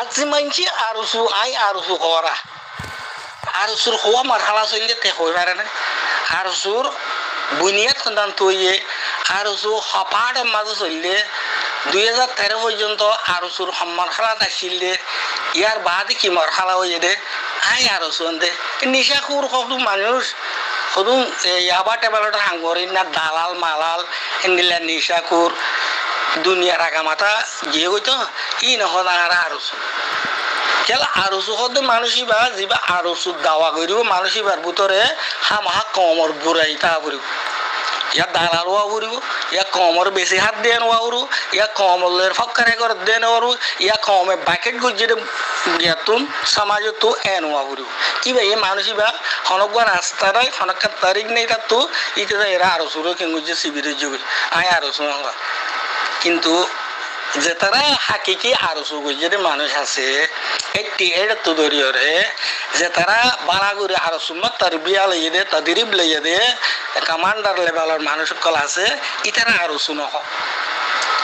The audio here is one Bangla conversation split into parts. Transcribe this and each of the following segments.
আজি মানছি আরসু আই আরসু হরা আরসুর হওয়া মারহালা চললে তে হয়ে পারে না আরসুর বুনিয়াদ সন্তান তৈয়ে আরসু হপাটের মাঝে চললে 2013 পর্যন্ত আরসুর মারহালাত আসলে ইয়ার বাদে কি মারহালা হয়ে দে আই আরসু দে নিশাখুর কত মানুষ শুধু ইয়াবা টেবলটা হাঙ্গরি না দালাল মালাল এন্ডিলা নিশাখুর দুনিয়ার আগামাতা গিয়ে গইতো ই নহয় আর আরসু কেলা আরসু হতে মানুষিবা যা আরসু দাওয়া করিব মানুষিবার ভিতরে হামাহা কমর বুড়াই তা করিব ইয়া দালাল ওয়া করিব ইয়া কমর বেশি হাত দিয়ে নেওয়া করু ইয়া কমলের ফক্কারে করে দিয়ে নেওয়া করু ইয়া কমে বাকেট গুজিয়ে গিয়াতুন সমাজ তো এনোয়া করিব ইবা এই মানুষিবা হনক রাস্তায় হনক তারিখ নেই তার তো ইতে এরা আরসুরও কেঙ্গুজে শিবিরের যুগে আয় আরসু কিন্তু যে তারা হাকিকি আরসু গুজরে মানুষ আছে একটি এর তো দরিয়রে যে তারা বানাগুড়ি আরসু তার বিয়া লইয়ে দে তাদিরিব লইয়ে দে কমান্ডার লেভেলের মানুষ সকল আছে ইতারা আরসু নহ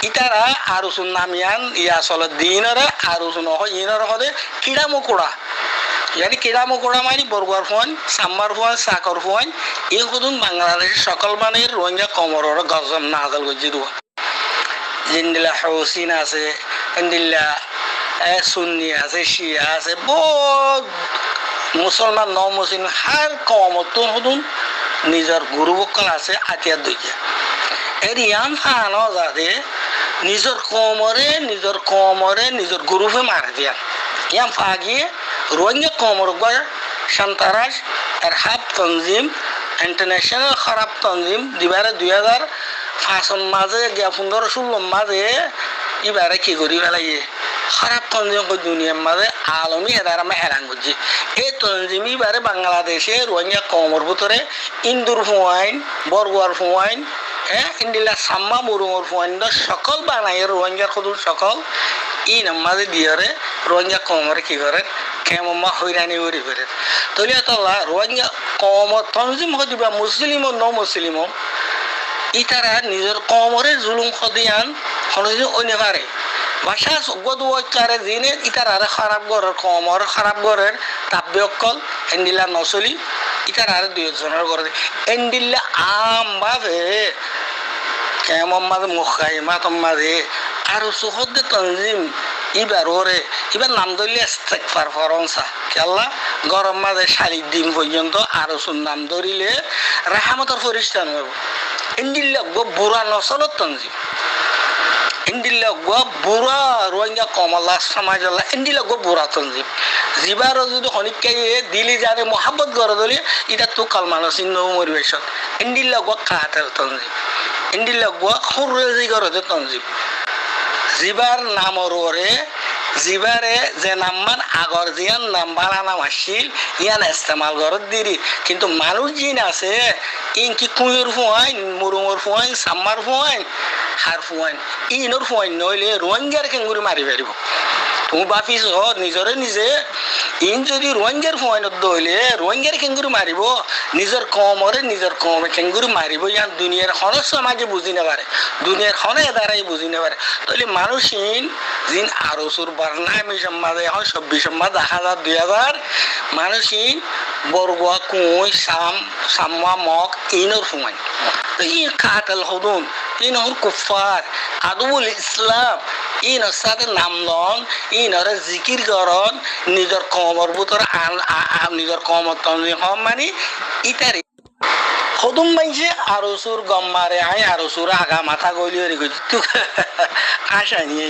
ইতারা আরসু নামিয়ান ইয়া আসলে দিনরে আরসু নহ ইনর হদে কিড়া মুকুড়া यानी किड़ा मकोड़ा मारी बरगुआर फोन साम्बार फोन साकर फोन ये खुदुन बांग्लादेश सकल माने रोहिंग्या कमर गजम नाजल गजी दो जिंदिला हौसिन আছে ইন্দিলা সুন্নি আছে শিয়া আছে বহুত মুসলমান ন মুসলিম হার কমত হুদুন নিজর গুরুবকল আছে আতিয়া দুইয়া এর ইয়াম ফানো যাতে নিজর কমরে নিজর গুরুফে মার দিয়া ইয়াম ফাগিয়ে रोहिंग्या कमर सन्ताराज एरहाब तंजिम इंटरनेशनल खराब तंजिम दिबारे 2005 माजे 15-16 माजे इबारे की करी पेलाइए खराब तंजिम को दुनिया माजे आलमी एदारा में हैरान गुजी ए तंजिम इबारे बांग्लादेशे रोहिंग्या कमर भीतरे इंदुर फुआइन बरगुआर फुआइन इंदिला साम्मा मुरुंगर फुआइन सकल बानाय रोहिंग्या खुदुर सकल ই নামাজে দিয়ারে রোহিঙ্গা কমরে কি করে কেমন হইরানি করি করে তলিয়া তলা রোহিঙ্গা কম তনজিম হদিবা মুসলিম ন মুসলিম ইতারা নিজের কমরে জুলুম খদিয়ান হনজি অনে পারে ভাষা গদুয়ারে জিনে ইতারা খারাপ ঘরের কমর খারাপ ঘরের তাব্যকল এন্ডিলা নসলি ইতারা দুই জনের করে এন্ডিলা আম ভাবে কেমন মাঝে মুখাইমা তোমারে আর সুহদে তনজিম ইবার ওরে এবার নাম ধরলে ইস্তেগফার ফরংসা কেল্লা গরম মাঝে 40 দিন পর্যন্ত আরো নাম ধরিলে রাহমতের ফেরেশতা হইব ইন্দিল্লা গো বুড়া নসলত তনজিম ইন্দিল্লা গো বুড়া রোহিঙ্গা কমলা সমাজলা ইন্দিল্লা গো বুড়া তনজিম জিবার যদি হনিকাই দিলি জানে মোহাব্বত করে দলি এটা তো কালমানো চিহ্ন মরিবেশত ইন্দিল্লা গো কাহাতের তনজিম ইন্দিল্লা গো খুরজি করে তনজিম জিবার নামর ওরে জিবারে যে নাম্বার আগর জিয়ান নাম বালা নাম আসছিল ইয়ান ইস্তেমাল করত দিরি কিন্তু মানুষ জিন আছে ইনকি কুয়ুর ফুয়াইন মুরুঙর ফুয়াইন সাম্মার ফুয়াইন হার ফুয়াইন ইনর ফুয়াইন নইলে রোহিঙ্গার কেঙ্গুরি মারি পারিব তুমি বাপিস নিজরে নিজে ইন যদি রোহিঙ্গার ফুয়াইনত দইলে রোহিঙ্গার কেঙ্গুরি মারিব নিজের কমে কেঙ্গুরি মারিব ইয়ান দুনিয়ার হন সমাজে বুঝি নেবারে দুনিয়ার হনে দ্বারাই বুঝি নেবারে তাহলে মানুষ জিন আরসুর বারনামি সম্মাদে এখন 26 সম্মাদ 2000 মানুষ বরগুয়া কুই সাম্মা মক ইনর ফুয়াইন তো ই কাতাল হদুন ইনর কুফার আদুল ইসলাম ইনর সাথে নাম লন ইনর জিকির করন নিজের কমর ভিতর নিজের কমর তনজিম হম মানে ইতারি হদুম মাইছে আরসুর গম্মারে আই আরসুর আগা মাথা গলি গেছি তু আশা নিয়ে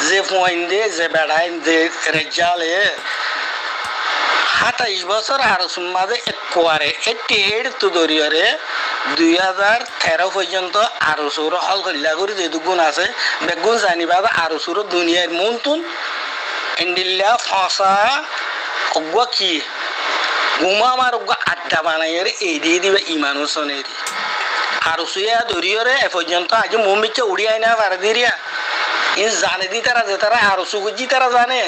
যে পয়েন্ট দে যে বেড়াইন যে রেজালে 27 বছর আরসুর মাঝে একবারে 88 তো দরিয়ারে 2013 পর্যন্ত আরসুর হল কল্লা করে যে দুগুণ আছে বেগুন জানিবা আরসুর দুনিয়ার মনতুন এন্ডিল্লা ফসা অগ্বা কি গুমা আমার আড্ডা বানাইয়ের এই দিয়ে দিবে ইমানুর সনেরি আরসুয়া দরিয়রে এ পর্যন্ত আজ মমিকে উড়িয়াই না পারে দিরিয়া ইন জানে দি তারা যে তারা আরসু গুজি তারা জানে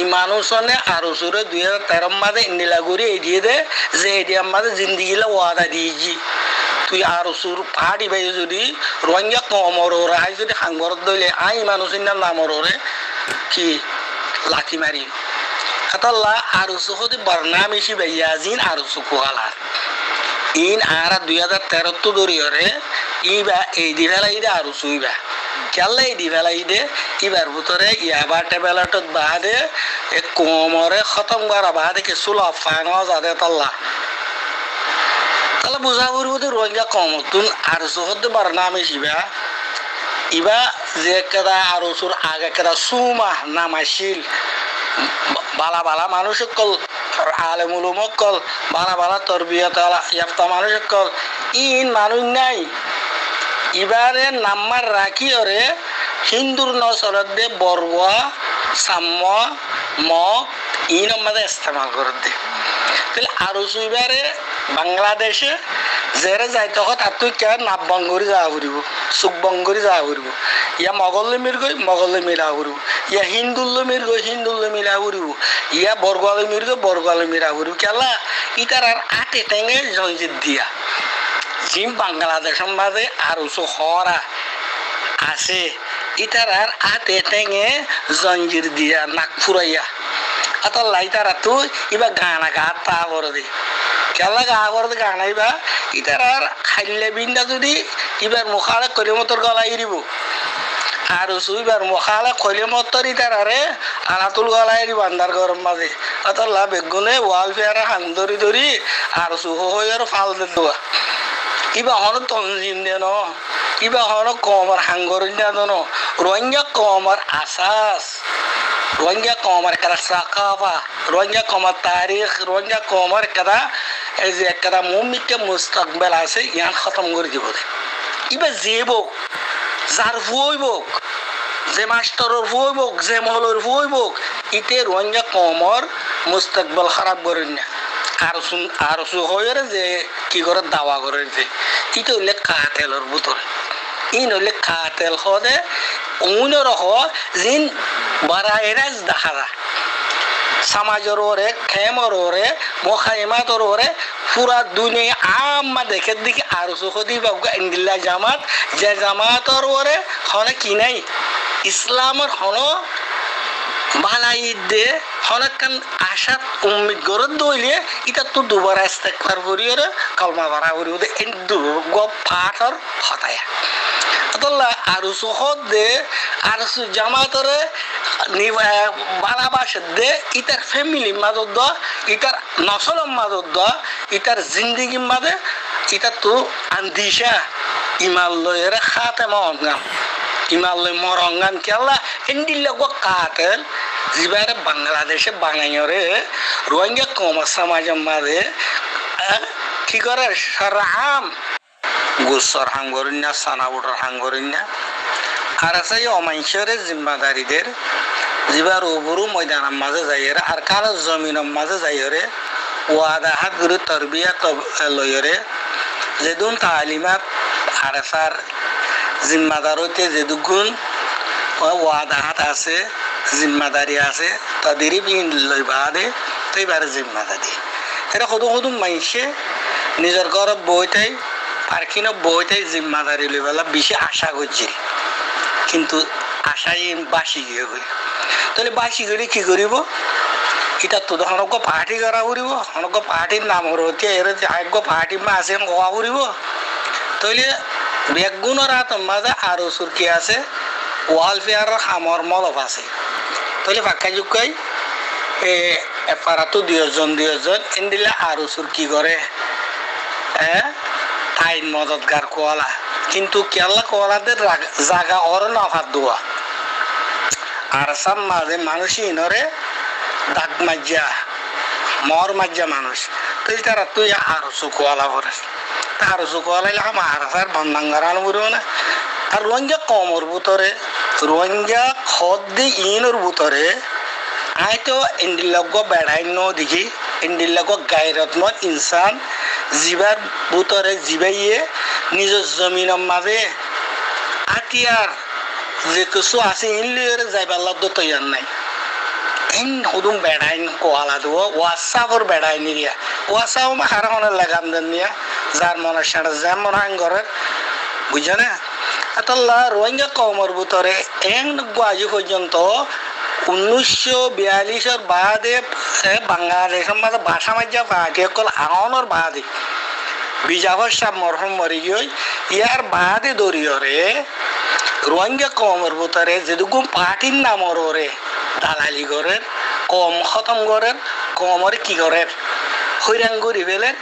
ইমানুর সনে আরসুরে 2013 মাঝে ইন্দিলা গুড়ি এই দিয়ে দে যে এডিয়ার মাঝে জিন্দিগিলা ওয়াদা দিয়েছি তুই আরসুর পাহাড়ি ভাই যদি রোহিঙ্গা কমর ওরা যদি হাঙ্গর দইলে আই মানুষের নামর ওরে কি লাঠি মারি আতাল্লাহ আরুসু হতে বর্ণামিশি বেয়াজিন আরুসু কুহালার ইন আরা 2013 তো দরিয়রে ইবা এই দি ফেলাইদে আরুসু ইবা কেলা এই দি ফেলাইদে ইবার ভিতরে ইয়াবা টেবেলাটত বাদে এ কোমরে খতম করা বাদে কে সুলা ফানো যাদে তাল্লাহ তাহলে বুঝা বুঝবো রোহিঙ্গা কম তুন আরুসু হতে বর্ণামিশি বা ইবা যে কেদা আরুসুর আগে কেদা সুমা নামাশিল বালা বালা মানুষ কল আলেমুল কল বালা বালা তরবিয়ত ইয়াফতা মানুষ কল ইন মানুষ নাই ইবারে নাম্বার রাখি ওরে হিন্দুর নসরত দে বরগুয়া সাম্য মগ ইন আমাদের ইস্তেমাল করে দে তাহলে আরো ইবারে বাংলাদেশে যেরে যাইতে হয় তার তুই কে নাপ বঙ্গরি যাওয়া ফুরিব চুক বঙ্গরি যাওয়া ফুরিব ইয়া মগল্লে মির্গই মগল্লে মিলা ফুরিব ইয়া হিন্দুল্লো মির্গই হিন্দুল্লো মিলা ফুরিব ইয়া বরগালে মির্গই বরগালে মিলা ফুরিব কেলা ইতার আর আটে টেঙে জঞ্জিত দিয়া জিম বাংলাদেশের মাঝে আর উঁচু হরা আছে ইতার আর আটে টেঙে জঞ্জির দিয়া নাক ফুরাইয়া আতার লাইতারা তুই ইবা গানা গা তা করে দে কেলা গা করে দে গানা ইবা ইতার আর খাইলে বিন্দা যদি ইবার মুখালে কলিমতর গলাই দিব আর সুইবার মুখালে কলিমতর ইতার আরে আনাতুল গলাই দিব আন্দার গরম মাঝে আতার লা বেগুনে ওয়াল ফেয়ারা হান ধরি ধরি আর সুহ হয়ে আর ফাল দে দোয়া ইবা হন তনজিম দে ন ইবা হন কমর হাঙ্গর ন রোহিঙ্গা কমর আসাস রোহিঙ্গা কমর কারা সাকাফা রোহিঙ্গা কমর তারিখ রোহিঙ্গা কমর কারা এই যে একটা মুমিকে মুস্তাকবেল আছে ইয়ান খতম করে দিব ইবা যেব যার ফুইব যে মাস্টারের ফুইব যে মহলের ফুইব ইতে রোহিঙ্গা কমর মুস্তাকবেল খারাপ করেন না আর হয়ে যে কি করে দাওয়া করে যে ইটা হইলে কাতেলের ভিতরে ইন হইলে কাতেল হদে অন্যর জিন বারাইরাজ দেখা যায় সমাজের ওরে খেমর ওরে মোখাইমাতর ওরে পুরা দুনিয়া আমা দেখে দিকে আর সুখদি বাবু ইন্দিল্লা জামাত যে জামাতর ওরে হনে কি নাই ইসলামের হন বালাই দে হনকান আশাত উম্মিদ গরত দইলে ইটা তো দুবার ইস্তেগফার করি ওরে কলমা বারা করি ওরে এন দুর্গ ফাটর হতায়া আল্লাহ আর সুখদ দে আর জামাতরে বালাবাস দে ইটার ফ্যামিলি মাদত দ ইটার নসলম মাদত দ ইটার জিন্দিগি মাদে ইটা তো আন্দিশা ইমালয়ের খাতে মঙ্গাম ইমালয় মরঙ্গাম কেলা এন্ডিল্লা গো কাতেল জিবারে বাংলাদেশে বাঙাইরে রোহিঙ্গা কম সমাজের মাঝে কি করে সারাম গোসর হাঙ্গরিন না সানাবুটার হাঙ্গরিন না আর আছে অমাইশরে জিম্মাদারিদের জিবার ওবরু ময়দানের মাঝে যাইরে আর কালো জমিনের মাঝে যাইরে ওয়াদা হাত গুরু তরবিয়া লইরে যেদুন তালিমাত আর সার জিম্মাদার হইতে যেদুগুণ ওয়াদা হাত আছে জিম্মাদারি আছে তাদেরই বিন লই বাদে তো এবারে জিম্মাদারি এটা কত কত মাইসে নিজের ঘর বইটাই পার্কিনো বইটাই জিম্মাদারি লই বেলা বেশি আশা করছিল কিন্তু আশাই বাসি গিয়ে হই তাহলে বাসি গেলে কি করিব এটা তো হনক পার্টি করা করিব হনক পার্টির নাম হতে এর আগ পার্টি মা আছে কোয়া করিব তাহলে বেগুনের হাত মাঝে আরো সুরকি আছে ওয়ালফেয়ার খামর মলফ আছে তাহলে ফাঁকা যুগাই এপারাতো দুজন এন্দিলে আরো সুরকি করে আইন মদতগার কোয়ালা কিন্তু কেলা কোয়ালাদের জায়গা ওর নফাত দোয়া আর সব মাঝে মানুষই ইনরে দাগ মাজ্জা মর মাজ্জা মানুষ তুই তারা তুই আরো সুকোয়ালা করিস আর সুকোয়ালাইলে আমার আর বন্দাঙ্গারান বুড়ো না আর রোহিঙ্গা কমর ভিতরে রোহিঙ্গা খদ দি ইনর ভিতরে আই তো ইন্দিল্লাগ বেড়াই ন দেখি ইন্দিল্লাগ গায়রত ইনসান জিবার ভিতরে জিবাইয়ে নিজের জমিনের মাঝে আতিয়ার যে কিছু আছে ইনলিয়রে যাইবার লাগ তৈয়ার নাই ইন হুদুম বেড়াইন কোয়ালা দেবো ওয়াসাফর বেড়াই নিয়া ওয়াসাও হারানোর লাগাম দেন নিয়া যার মনে সাড়ে যার মনে হয় ঘরের বুঝে না আতাল্লাহ রোহিঙ্গা কমর ভিতরে এন আজ পর্যন্ত 1942 বাদে বাংলাদেশের মাঝে ভাষা মাঝে পার্টি অকল আঙনের বাদে বিজাফর সাহ মরহম মরি গিয়ে ইয়ার বাদে দরিয়রে রোহিঙ্গা কমের ভিতরে যেটুকু পার্টির নামর ওরে দালালি করেন কম খতম করেন কমর কি করেন হৈরাং করি ফেলেন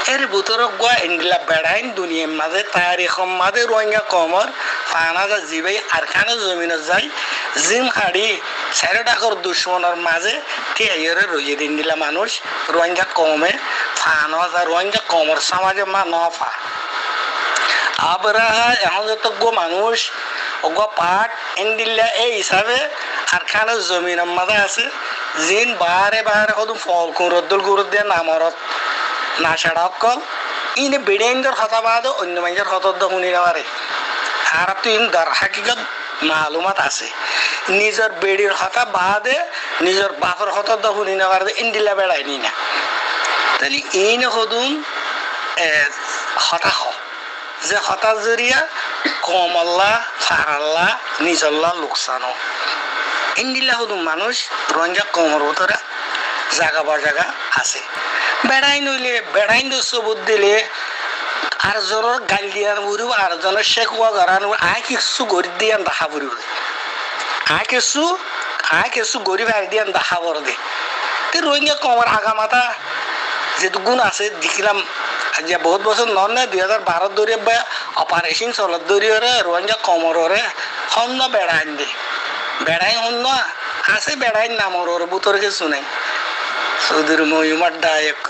এর ভিতরে গোয়া ইন্ডিলা বেড়াইন দুনিয়ার মাঝে তারিখের মাঝে রোহিঙ্গা কমর ফানা যা জিবাই আর খানে জমিনে যায় জিম হাড়ি সাড়ে টাকার দুশ্মনের মাঝে টিয়াইরে রইয়ে দিন দিলা মানুষ রোহিঙ্গা কমে ফান যা রোহিঙ্গা কমর সমাজে মা নফা আবরা এখন যত গো মানুষ গো পাট ইন্ডিলা এই হিসাবে আর খানে জমিনের মাঝে আছে জিন বারে বারে কত ফল কুরদ্দুল কুরুদ দিয়ে নামরত না ছাড়া অকল ইনে বেড়েন্দ্র কথা বাদে অন্য মানুষের হতদ্দ শুনি নেওয়ারে আর তুই দর হাকিকত মালুমাত আছে নিজের বেড়ির কথা বাদে নিজের বাপের হতদ্দ শুনি নেওয়ার ইন্ডিলা বেড়াই নি না তাহলে এই নদুন হতাশ যে হতাশ জরিয়া কমল্লা ফারাল্লা নিজল্লা লোকসানো ইন্ডিলা হদুন মানুষ রোহিঙ্গা কমর ভিতরে জায়গা বা জায়গা আছে বেড়াই নইলে বেড়াই সবুত দিলে আর জনের গাল দিয়া বুড়িব আর জনের শেখুয়া গড়ানো আয় কিছু গরিব দিয়ে দেখা বুড়িব আয় কিছু গরিব আয় দিয়ে দেখা বড় দে তে রোহিঙ্গা কমর আগা মাথা যেটু গুণ আছে দেখিলাম যে বহুত বছর নন না 2012 দৌড়ে অপারেশন চলত দৌড়িয়ে রোহিঙ্গা কমরে হন্য বেড়াই দে বেড়াই হন্য আছে বেড়াই নামর ওর বুতর কিছু নাই চৌধুরী মহিমার দায়ক